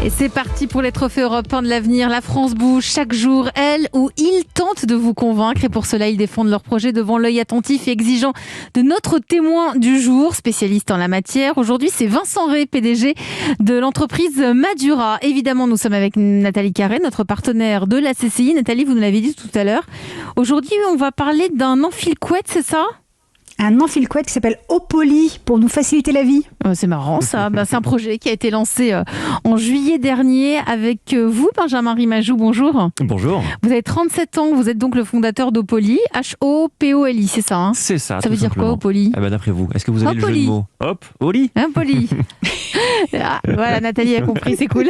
Et c'est parti pour les trophées européens de l'avenir. La France bouge chaque jour. Elle ou il tente de vous convaincre. Et pour cela, ils défendent leur projet devant l'œil attentif et exigeant de notre témoin du jour, spécialiste en la matière. Aujourd'hui, c'est Vincent Rey, PDG de l'entreprise Madura. Évidemment, nous sommes avec Nathalie Carré, notre partenaire de la CCI. Nathalie, vous nous l'avez dit tout à l'heure. Aujourd'hui, on va parler d'un enfile-couette, c'est ça ? Un enfile-couette qui s'appelle Opoly pour nous faciliter la vie. C'est marrant ça. C'est un projet qui a été lancé en juillet dernier avec vous, Benjamin Rimajou. Bonjour. Bonjour. Vous avez 37 ans, vous êtes donc le fondateur d'Opoly. H-O-P-O-L-I, c'est ça hein ? C'est ça. Ça veut dire quoi, Opoly ? D'après vous, est-ce que vous avez le jeu de mots ? Hop, Oli. Opoly. Voilà, Nathalie a compris, c'est cool.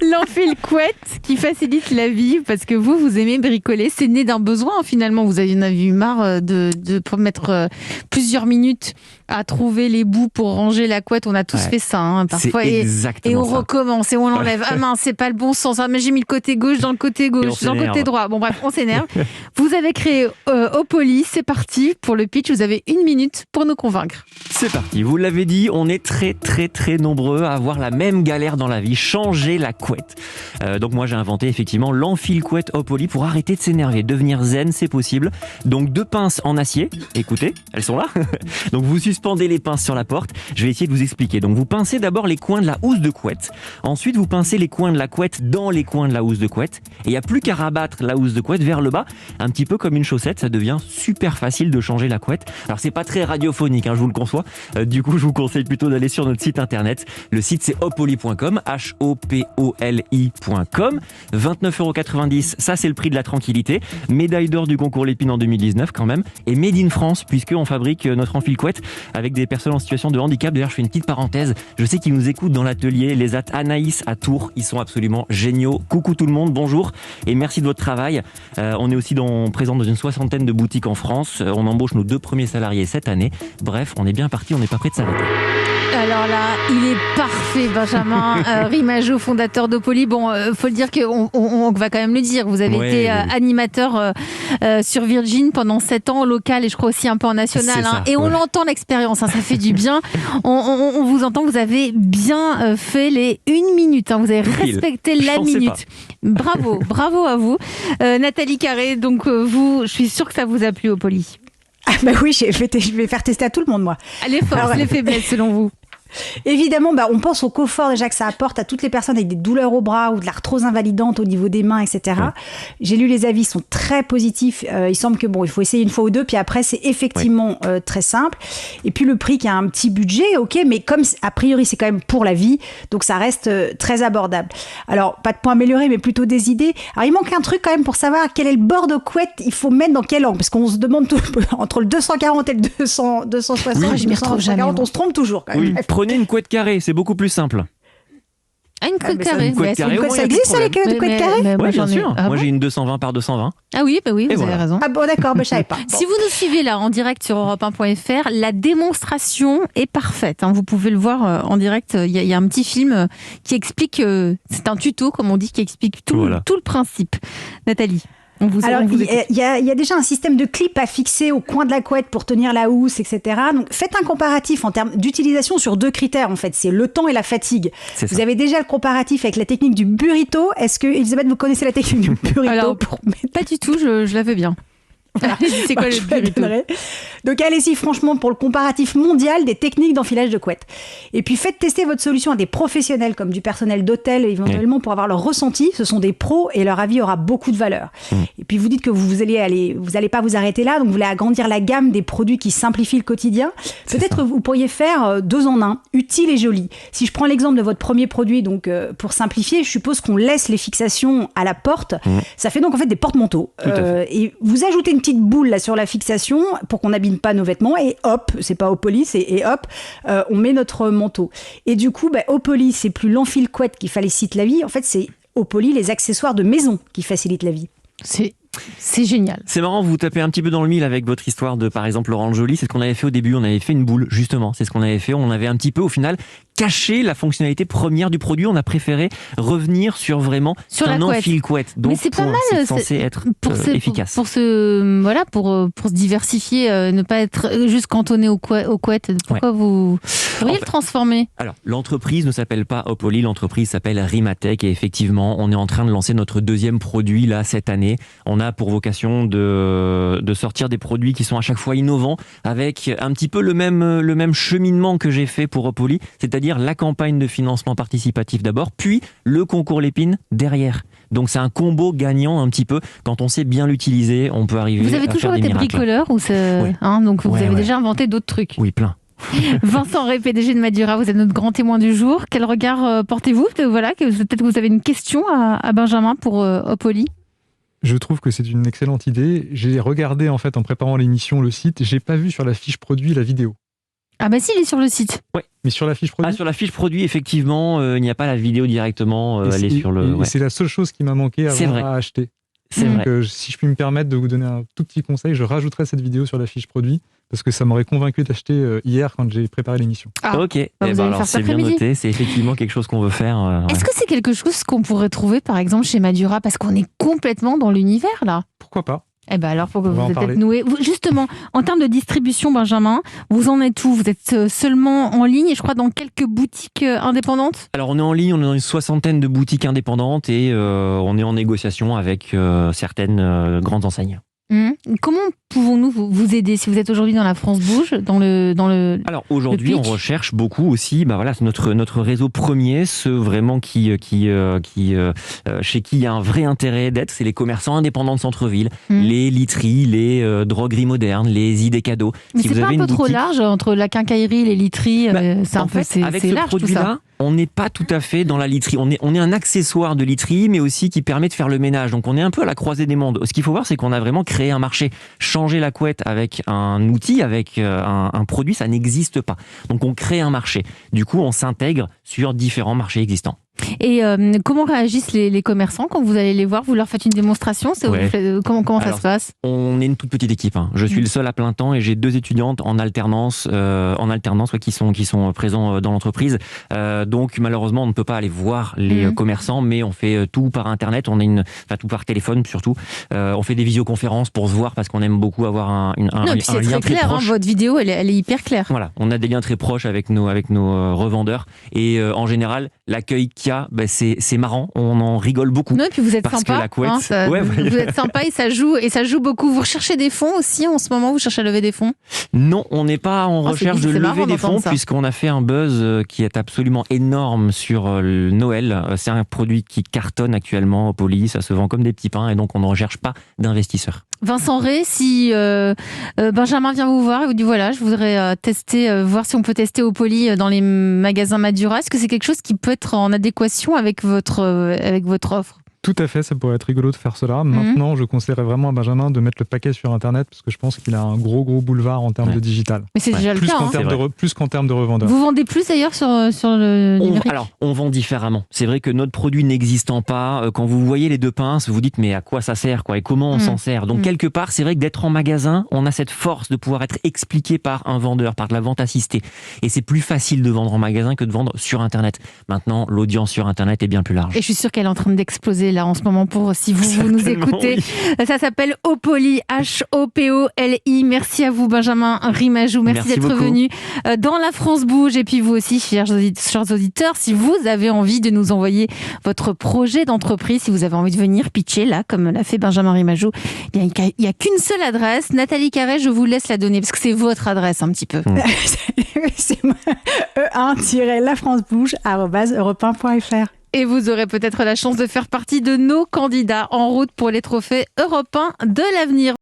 L'enfile-couette qui facilite la vie parce que vous aimez bricoler. C'est né d'un besoin finalement. Vous en avez eu marre de mettre plusieurs minutes à trouver les bouts pour ranger la couette. On a tous fait ça parfois. Et on recommence et on l'enlève. Ah mince, c'est pas le bon sens. Ah, mais j'ai mis le côté gauche dans le côté gauche, dans le côté droit. Bon bref, on s'énerve. Vous avez créé Opoly. C'est parti pour le pitch. Vous avez 1 minute pour nous convaincre. C'est parti. Vous l'avez dit, on est très nombreux à avoir la même galère dans la vie. Changer la couette. Donc moi j'ai inventé effectivement l'enfile-couette Opoly pour arrêter de s'énerver, devenir zen, c'est possible. Donc 2 pinces en acier. Écoutez, elles sont là. Donc vous suspendez les pinces sur la porte. Je vais essayer de vous expliquer. Donc vous pincez d'abord les coins de la housse de couette. Ensuite vous pincez les coins de la couette dans les coins de la housse de couette. Et il n'y a plus qu'à rabattre la housse de couette vers le bas, un petit peu comme une chaussette. Ça devient super facile de changer la couette. Alors c'est pas très radiophonique, je vous le conçois. Du coup je vous conseille plutôt d'aller sur notre site internet. Le site c'est opoly.com, HOPOLI.com. 29,90 €, ça c'est le prix de la tranquillité. Médaille d'or du concours Lépine en 2019 quand même. Et Made in France, puisqu'on fabrique notre enfile-couette avec des personnes en situation de handicap. D'ailleurs, je fais une petite parenthèse. Je sais qu'ils nous écoutent dans l'atelier, les Anaïs à Tours. Ils sont absolument géniaux. Coucou tout le monde, bonjour et merci de votre travail. On est aussi présent dans une 60aine de boutiques en France. On embauche nos 2 premiers salariés cette année. Bref, on est bien parti, on n'est pas prêt de s'arrêter. Alors là, il est parfait, Benjamin Rimajou, fondateur d'Opoly. Bon, faut le dire qu'on va quand même le dire. Vous avez été animateur sur Virgin pendant 7 ans, au local et je crois aussi un peu en national. Et on l'entend l'expérience, ça fait du bien. On vous entend, vous avez bien fait les 1 minute. Vous avez respecté la minute. Bravo à vous. Nathalie Carré, donc vous, je suis sûre que ça vous a plu, Opoly. Ah bah oui, je vais faire tester à tout le monde, moi. Les forces, les faiblesses, selon vous? Évidemment, on pense au confort déjà que ça apporte à toutes les personnes avec des douleurs au bras ou de l'arthrose invalidante au niveau des mains, etc. J'ai lu les avis, ils sont très positifs. Il semble que il faut essayer 1 fois ou 2, puis après c'est effectivement très simple. Et puis le prix qui a un petit budget, ok, mais comme a priori c'est quand même pour la vie, donc ça reste très abordable. Alors pas de points améliorés, mais plutôt des idées. Alors il manque un truc quand même pour savoir quel est le bord de couette il faut mettre dans quel angle, parce qu'on se demande tout, entre le 240 et le 260, je m'y retrouve jamais. On se trompe toujours quand même. Prenez une couette carrée, c'est beaucoup plus simple. Une couette carrée. Ça existe ça, les couettes carrées ? Oui, bien sûr. Moi j'ai une 220 par 220. Ah oui, vous avez raison. Ah bon, d'accord, je savais pas. Si vous nous suivez là en direct sur europe1.fr, la démonstration est parfaite. Vous pouvez le voir en direct. Il y a un petit film qui explique, c'est un tuto comme on dit, qui explique tout le principe. Nathalie. Alors, il y a déjà un système de clips à fixer au coin de la couette pour tenir la housse, etc. Donc, faites un comparatif en termes d'utilisation sur 2 critères, en fait. C'est le temps et la fatigue. Vous avez déjà le comparatif avec la technique du burrito. Est-ce que, Elisabeth, vous connaissez la technique du burrito? Alors, pas du tout, je la fais bien. C'est quoi le burrito? Donc allez-y franchement pour le comparatif mondial des techniques d'enfilage de couette. Et puis faites tester votre solution à des professionnels comme du personnel d'hôtel éventuellement pour avoir leur ressenti. Ce sont des pros et leur avis aura beaucoup de valeur. Et puis vous dites que vous allez pas vous arrêter là, donc vous voulez agrandir la gamme des produits qui simplifient le quotidien. Peut-être que vous pourriez faire 2 en 1, utile et joli. Si je prends l'exemple de votre premier produit, donc pour simplifier, je suppose qu'on laisse les fixations à la porte. Ça fait donc en fait des porte-manteaux. Et vous ajoutez une petite boule là sur la fixation pour qu'on n'abîme pas nos vêtements et hop, c'est pas Opoly, c'est et hop, on met notre manteau. Et du coup, Opoly, c'est plus l'enfile-couette qui facilite la vie. En fait, c'est Opoly, les accessoires de maison qui facilitent la vie. C'est génial. C'est marrant, vous tapez un petit peu dans le mille avec votre histoire de, par exemple, Laurent Joly. C'est ce qu'on avait fait au début. On avait fait une boule, justement. C'est ce qu'on avait fait. On avait un petit peu, au final, cacher la fonctionnalité première du produit. On a préféré revenir sur vraiment un enfile couette. Donc, mais c'est pas mal, c'est censé être efficace. Pour se diversifier, ne pas être juste cantonné aux couettes. Pourquoi vous pourriez le transformer? Alors, l'entreprise ne s'appelle pas Opoly, l'entreprise s'appelle Rimatech et effectivement, on est en train de lancer notre deuxième produit là cette année. On a pour vocation de sortir des produits qui sont à chaque fois innovants avec un petit peu le même cheminement que j'ai fait pour Opoly, c'est-à-dire la campagne de financement participatif d'abord, puis le concours Lépine derrière. Donc c'est un combo gagnant un petit peu. Quand on sait bien l'utiliser, on peut arriver à faire des miracles. Vous avez toujours été bricoleur ou donc vous avez déjà inventé d'autres trucs? Oui, plein. Vincent Rey, PDG de Madura, vous êtes notre grand témoin du jour. Quel regard portez-vous? Peut-être que vous avez une question à Benjamin pour Opoly. Je trouve que c'est une excellente idée. J'ai regardé en fait en préparant l'émission le site. J'ai pas vu sur la fiche produit la vidéo. Ah bah si, il est sur le site. Ouais. Mais sur la fiche produit. Sur la fiche produit, effectivement, il n'y a pas la vidéo directement. Elle est sur le. C'est la seule chose qui m'a manqué avant à acheter. C'est vrai. Donc, si je puis me permettre de vous donner un tout petit conseil, je rajouterai cette vidéo sur la fiche produit parce que ça m'aurait convaincu d'acheter hier quand j'ai préparé l'émission. Ok. Alors c'est bien noté. C'est effectivement quelque chose qu'on veut faire. Est-ce que c'est quelque chose qu'on pourrait trouver par exemple chez Madura parce qu'on est complètement dans l'univers là? Pourquoi pas? Alors, faut que vous êtes peut-être noué. Justement, en termes de distribution, Benjamin, vous en êtes où? Vous êtes seulement en ligne et je crois dans quelques boutiques indépendantes? Alors, on est en ligne, on est dans une 60aine de boutiques indépendantes et on est en négociation avec certaines grandes enseignes. Comment pouvons-nous vous aider si vous êtes aujourd'hui dans la France Bouge, dans le Alors aujourd'hui, on recherche beaucoup aussi, notre réseau premier, ceux vraiment chez qui il y a un vrai intérêt d'être, c'est les commerçants indépendants de centre-ville, les literies, les drogueries modernes, les idées cadeaux. Mais si c'est pas un peu trop large entre la quincaillerie, les literies, c'est large tout ça. On n'est pas tout à fait dans la literie. On est un accessoire de literie, mais aussi qui permet de faire le ménage. Donc on est un peu à la croisée des mondes. Ce qu'il faut voir, c'est qu'on a vraiment créé un marché. Changer la couette avec un outil, avec un produit, ça n'existe pas. Donc on crée un marché. Du coup, on s'intègre sur différents marchés existants. Et comment réagissent les commerçants quand vous allez les voir? Vous leur faites une démonstration? Comment ça se passe? On est une toute petite équipe. Je suis le seul à plein temps et j'ai 2 étudiantes en alternance qui sont présents dans l'entreprise. Donc malheureusement, on ne peut pas aller voir les commerçants, mais on fait tout par internet. Tout par téléphone surtout. On fait des visioconférences pour se voir parce qu'on aime beaucoup avoir un lien très proche. Votre vidéo, elle est hyper claire. Voilà, on a des liens très proches avec nos revendeurs et en général, l'accueil qu'il y a, c'est marrant, on en rigole beaucoup. Non, et puis vous êtes parce sympa. Que la couette, vous êtes sympa et ça joue beaucoup. Vous recherchez des fonds aussi en ce moment? Vous cherchez à lever des fonds? Non, on n'est pas en recherche de lever des fonds puisqu'on a fait un buzz qui est absolument énorme sur Noël. C'est un produit qui cartonne actuellement au Opoly, ça se vend comme des petits pains et donc on ne recherche pas d'investisseurs. Vincent Rey, si Benjamin vient vous voir et vous dit voilà, je voudrais tester, voir si on peut tester Opoly dans les magasins Madura, est-ce que c'est quelque chose qui peut être en adéquation avec votre offre? Tout à fait, ça pourrait être rigolo de faire cela. Maintenant, je conseillerais vraiment à Benjamin de mettre le paquet sur Internet parce que je pense qu'il a un gros boulevard en termes de digital. Mais c'est déjà le cas. Plus qu'en termes de revendeurs. Vous vendez plus d'ailleurs sur le numérique? Alors, on vend différemment. C'est vrai que notre produit n'existant pas, quand vous voyez les 2 pinces, vous dites mais à quoi ça sert et comment on s'en sert? Donc quelque part, c'est vrai que d'être en magasin, on a cette force de pouvoir être expliqué par un vendeur, par de la vente assistée. Et c'est plus facile de vendre en magasin que de vendre sur Internet. Maintenant, l'audience sur Internet est bien plus large. Et je suis sûre qu'elle est en train d'exploser là en ce moment si vous nous écoutez. Oui. Ça s'appelle Opoly, H-O-P-O-L-I. Merci à vous Benjamin Rimajou, merci d'être venu dans la France Bouge. Et puis vous aussi, chers auditeurs, si vous avez envie de nous envoyer votre projet d'entreprise, si vous avez envie de venir pitcher là, comme l'a fait Benjamin Rimajou, il n'y a qu'une seule adresse. Nathalie Carré, je vous laisse la donner parce que c'est votre adresse un petit peu. C'est E1-lafrancebouge@europe1.fr. Et vous aurez peut-être la chance de faire partie de nos candidats en route pour les trophées européens de l'avenir.